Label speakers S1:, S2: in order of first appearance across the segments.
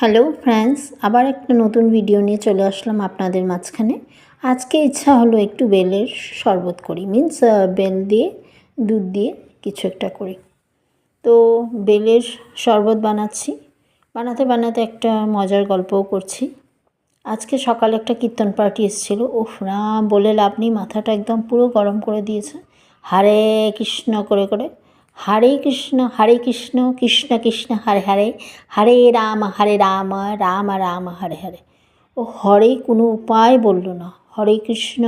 S1: Hello friends, আবার একটা নতুন ভিডিও নিয়ে চলে আসলাম আপনাদের মাঝখানে। আজকে ইচ্ছা হলো একটু বেলের শরবত করি, বেল দিয়ে দুধ দিয়ে কিছু একটা করি। তো বেলের শরবত বানাচ্ছি। বানাতে বানাতে একটা মজার গল্পও করছি। আজকে সকালে একটা কীর্তন পার্টি এসেছিলো। উফ রাম, বলে লাভ নেই, মাথাটা একদম পুরো গরম করে দিয়েছে। হরে কৃষ্ণ করে করে, হরে কৃষ্ণ কৃষ্ণ কৃষ্ণ হরে হরে, হরে রাম রাম রাম হরে হরে। ও হরে কোনো উপায় বলল না। হরে কৃষ্ণ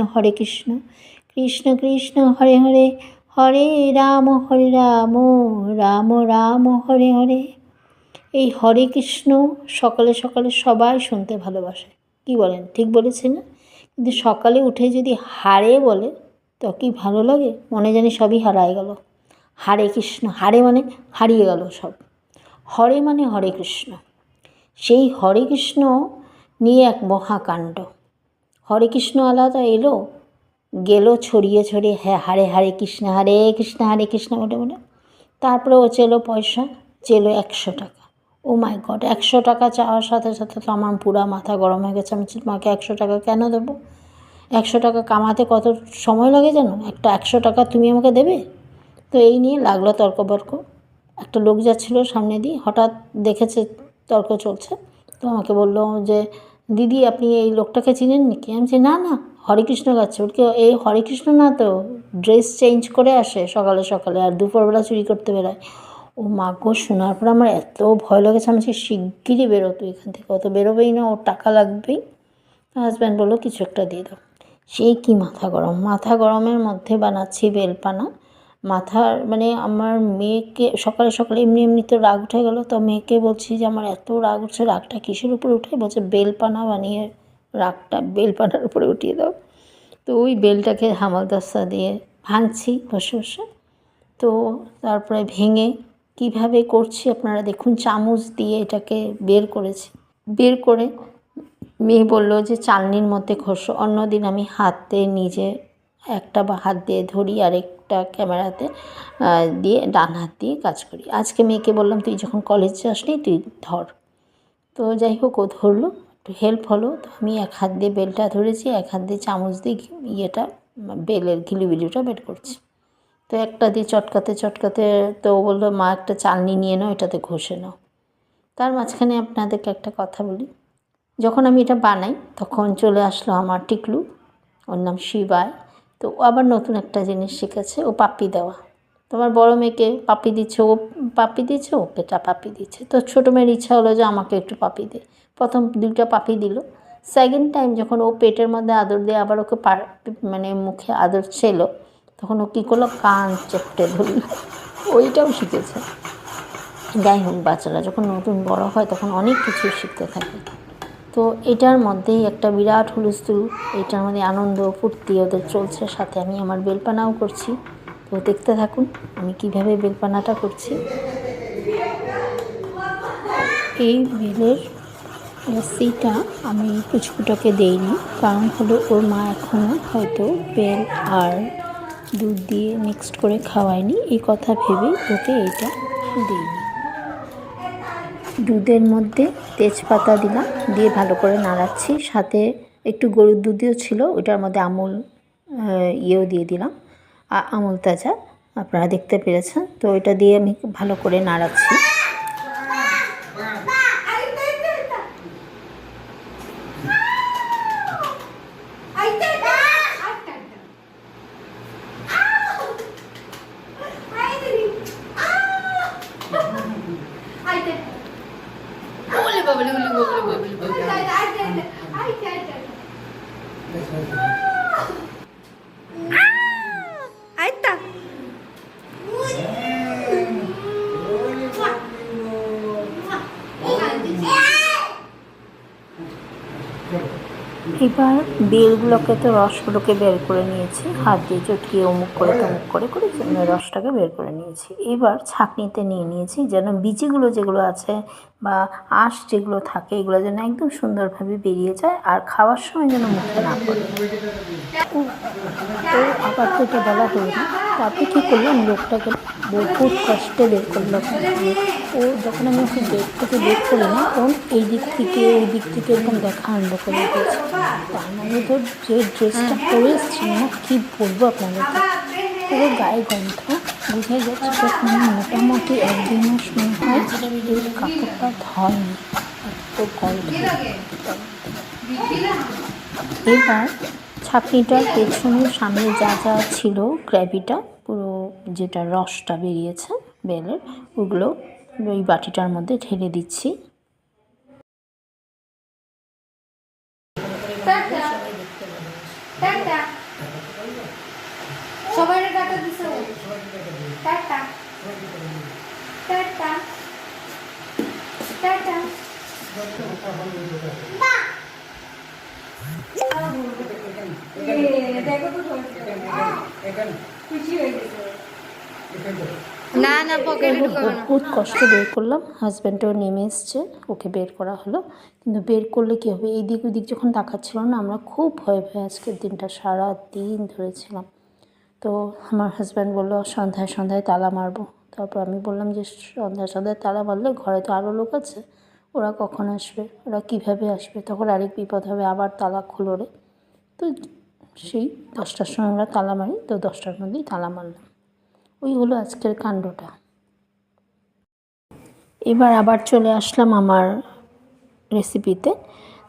S1: কৃষ্ণ কৃষ্ণ হরে হরে, হরে রাম রাম রাম হরে হরে। এই হরে কৃষ্ণ সকালে সকালে সবাই শুনতে ভালোবাসে। কি বলেন, ঠিক বলেছি না? কিন্তু সকালে উঠে যদি হারে বলে তো কি ভালো লাগে, মনে জানি সবই হারায় গেল। হরে কৃষ্ণ, হারে মানে হারিয়ে গেল সব। হরে মানে হরে কৃষ্ণ। সেই হরে কৃষ্ণ নিয়ে এক মহাকাণ্ড। হরে কৃষ্ণ আলাদা এলো গেল ছড়িয়ে ছড়িয়ে, হ্যাঁ হরে হরে কৃষ্ণ বলে বলে। তারপরে ও চেলো পয়সা, চেলো 100 টাকা। ও মাই গড, 100 টাকা চাওয়ার সাথে সাথে তো আমার পুরা মাথা গরম হয়ে গেছে। আমি মাকে 100 টাকা কেন দেবো? 100 টাকা কামাতে কত সময় লাগে জানো? 100 টাকা তুমি আমাকে দেবে? তো এই নিয়ে লাগলো তর্কবর্ক। একটা লোক যাচ্ছিলো সামনে দিয়ে, হঠাৎ দেখেছে তর্ক চলছে, তো আমাকে বললো যে দিদি আপনি এই লোকটাকে চিনেন নাকি? আমি বলছি না না, হরেকৃষ্ণ গাচ্ছে। ওকে এই হরেকৃষ্ণ না তো, ড্রেস চেঞ্জ করে আসে সকালে সকালে আর দুপুরবেলা চুরি করতে বেরোয়। ও মা গো, শোনার পর আমার এত ভয় লেগেছে। আমি বলছি শিগগিরই বেরো তুই এখান থেকে, অত বেরোবেই না, ওর টাকা লাগবেই। হাজব্যান্ড বললো কিছু একটা দিয়ে দাও। সেই কি মাথা গরমের মধ্যে বানাচ্ছি বেলপানা। মাথার মানে আমার মেয়েকে সকালে সকালে এমনি তো রাগ উঠে গেল। তো মেয়েকে বলছি যে আমার এত রাগ উঠছে, রাগটা কিসের উপরে উঠে? বলছে বেলপানা বানিয়ে রাগটা বেলপানার উপরে উঠিয়ে দাও। তো ওই বেলটাকে হামালদাস্তা দিয়ে ভাঙছি বসে বসে। তো তারপরে ভেঙে কিভাবে করছি আপনারা দেখুন। চামচ দিয়ে এটাকে বের করেছি। বের করে মেয়ে বললো যে চালনির মধ্যে ঘষো। অন্যদিন আমি হাতে নিজে একটা হাত দিয়ে ধরি আর একটা ক্যামেরাতে দিয়ে ডান হাত দিয়ে কাজ করি। আজকে মেয়েকে বললাম তুই যখন কলেজ যাসনি তুই ধর। তো যাই হোক, ও ধরলো, একটু হেল্প হলো। তো আমি এক হাত দিয়ে বেলটা ধরেছি, এক হাত দিয়ে চামচ দিয়ে বেলের ঘিলুবিলুটা বের করছি। তো একটা দিয়ে চটকাতে তো বললো মা একটা চালনি নিয়ে নাও, এটাতে ঘষে নাও। তার মাঝখানে আপনাদেরকে একটা কথা বলি। যখন আমি এটা বানাই তখন চলে আসলো আমার টিকলু, ওর নাম শিবায়। তো ও আবার নতুন একটা জিনিস শিখেছে, ও পাপ্পি দেওয়া। তোমার বড় মেয়েকে পাপ্পি দিচ্ছে, ও পাপ্পি দিচ্ছে, ওকে পাপ্পি দিচ্ছে। তো ছোটো মেয়ের ইচ্ছা হলো যে আমাকে একটু পাপ্পি দে। প্রথম 2টা পাপ্পি দিল। সেকেন্ড টাইম যখন ও পেটের মধ্যে আদর দিয়ে আবার ওকে মানে মুখে আদর ছিল, তখন ও কী করলো, কান চেপটে ধরল। ওইটাও শিখেছে। যাই হোক, বাচ্চারা যখন নতুন বড় হয় তখন অনেক কিছু শিখতে থাকে। তো এটার মধ্যেই একটা বিরাট হুলস্থুল, এটার মধ্যে আনন্দ ফুর্তি ওদের চলছে, সাথে আমি আমার বেলপানাও করছি। তো দেখতে থাকুন আমি কিভাবে বেলপানাটা করছি। এই বেলের লস্যিটা আমি পুচকুটাকে দেইনি, কারণ হলো ওর মা এখনও হয়তো বেল আর দুধ দিয়ে মিক্সড করে খাওয়ায়নি, এই কথা ভেবেই ওকে এটা দিইনি। দুধের মধ্যে তেজপাতা দিলাম, দিয়ে ভালো করে নাড়াচ্ছি। সাথে একটু গরুর দুধও ছিল, ওটার মধ্যে আমুল দিয়ে দিলাম, আমুল তাজা, আপনারা দেখতে পেরেছেন। তো এটা দিয়ে আমি ভালো করে নাড়াচ্ছি। এবার বেলগুলোকে তো রসগুলোকে বের করে নিয়েছি, হাত দিয়ে চটকিয়ে অমুক করে তমুক করে করে রসটাকে বের করে নিয়েছি। এবার ছাঁকনিতে নিয়ে নিয়েছি, যেন বীজগুলো যেগুলো আছে বা আঁশ যেগুলো থাকে এগুলো যেন একদম সুন্দরভাবে বেরিয়ে যায় আর খাওয়ার সময় যেন মুখে না পড়ে। তো আবার তো এটা বলা হলো না। তারপরে কী করলাম, লোকটাকে বহুত কষ্টে বের করলাম। ও যখন আমি ওকে বেড থেকে বের করি না, ও এই দিক থেকে ওই দিক থেকে এরকম দেখা আরম্ভ করে দিয়েছে। তার মানে তো যে ড্রেসটা পরে এসছি না, কী বলবো আপনাদেরকে, পুরো গায়ে গন্ধ, বোঝাই যাচ্ছে যখন মোটামুটি 1-2 মাস মনে হয় এই কাপড়টা ধয়নি, এত গন্ধ। এবার ছাঁকনিটার পেছনে সামনে যা যা ছিল গ্রেভিটা, পুরো যেটা রসটা বেরিয়েছে বেলের, ওগুলো ওই বাটিটার মধ্যে ঢেলে দিচ্ছি।
S2: না না পকেটে
S1: বহুত কষ্ট বের করলাম, হাজব্যান্ডও নেমে এসছে, ওকে বের করা হলো। কিন্তু বের করলে কী হবে, এই দিক ওই দিক যখন তাকাচ্ছিল না, আমরা খুব ভয়ে ভয়ে আজকের দিনটা সারা দিন ধরেছিলাম। তো আমার হাজব্যান্ড বললো সন্ধ্যায় সন্ধ্যায় তালা মারবো। তারপর আমি বললাম যে সন্ধ্যায় সন্ধ্যায় তালা মারলে ঘরে তো আরও লোক আছে, ওরা কখন আসবে, ওরা কীভাবে আসবে, তখন আরেক বিপদ হবে, আবার তালা খুলো রে। তো সেই 10টার সময় আমরা তালা মারি, তো 10টার মধ্যেই তালা মারলাম। ওই হলো আজকের কাণ্ডটা। এবার আবার চলে আসলাম আমার রেসিপিতে।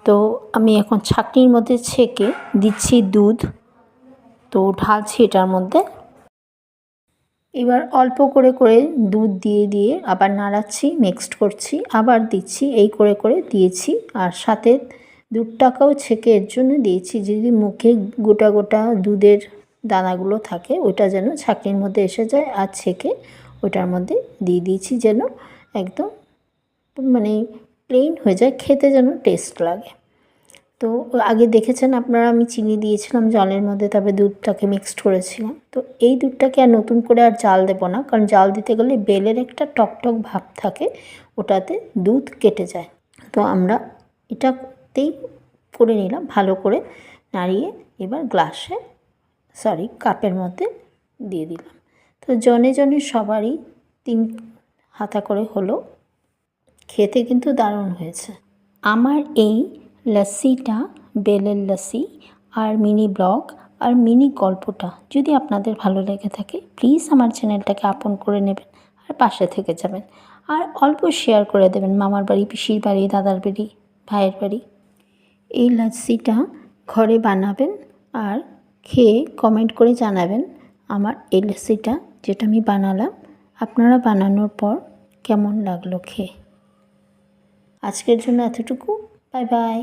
S1: তো আমি এখন ছাঁকনির মধ্যে ছেঁকে দিচ্ছি দুধ, তো ঢালছি এটার মধ্যে। এবার অল্প করে করে দুধ দিয়ে দিয়ে আবার নাড়াচ্ছি, মিক্সড করছি, আবার দিচ্ছি, এই করে করে দিয়েছি। আর সাথে দুধটাকেও ছেঁকে এর জন্য দিয়েছি, যদি মুখে গোটা গোটা দুধের দানাগুলো থাকে ওইটা যেন ছাঁকনির মধ্যে এসে যায়, আর ছেঁকে ওইটার মধ্যে দিয়ে দিয়েছি যেন একদম মানে প্লেন হয়ে যায়, খেতে যেন টেস্ট লাগে। তো আগে দেখেছেন আপনারা আমি চিনি দিয়েছিলাম জলের মধ্যে, তারপরে দুধটাকে মিক্সড করেছিলাম। তো এই দুধটাকে আর নতুন করে আর জাল দেবো না, কারণ জাল দিতে গেলে বেলের একটা টকটক ভাব থাকে, ওটাতে দুধ কেটে যায়। তো আমরা এটাতেই করে নিলাম, ভালো করে নাড়িয়ে এবার কাপের মধ্যে দিয়ে দিলাম। তো জনে জনে সবারই 3 হাতা করে হলো, খেতে কিন্তু দারুণ হয়েছে। আমার এই লস্যিটা, বেলের লস্যি আর মিনি ব্লগ আর মিনি গল্পটা যদি আপনাদের ভালো লেগে থাকে, প্লিজ আমার চ্যানেলটাকে আপন করে নেবেন আর পাশে থেকে যাবেন, আর অল্প শেয়ার করে দেবেন মামার বাড়ি, পিসির বাড়ি, দাদার বাড়ি, ভাইয়ের বাড়ি। এই লস্যিটা ঘরে বানাবেন আর খেয়ে কমেন্ট করে জানাবেন আমার এই লস্যিটা যেটা আমি বানালাম আপনারা বানানোর পর কেমন লাগলো খেয়ে। আজকের জন্য এতটুকু, বাই বাই।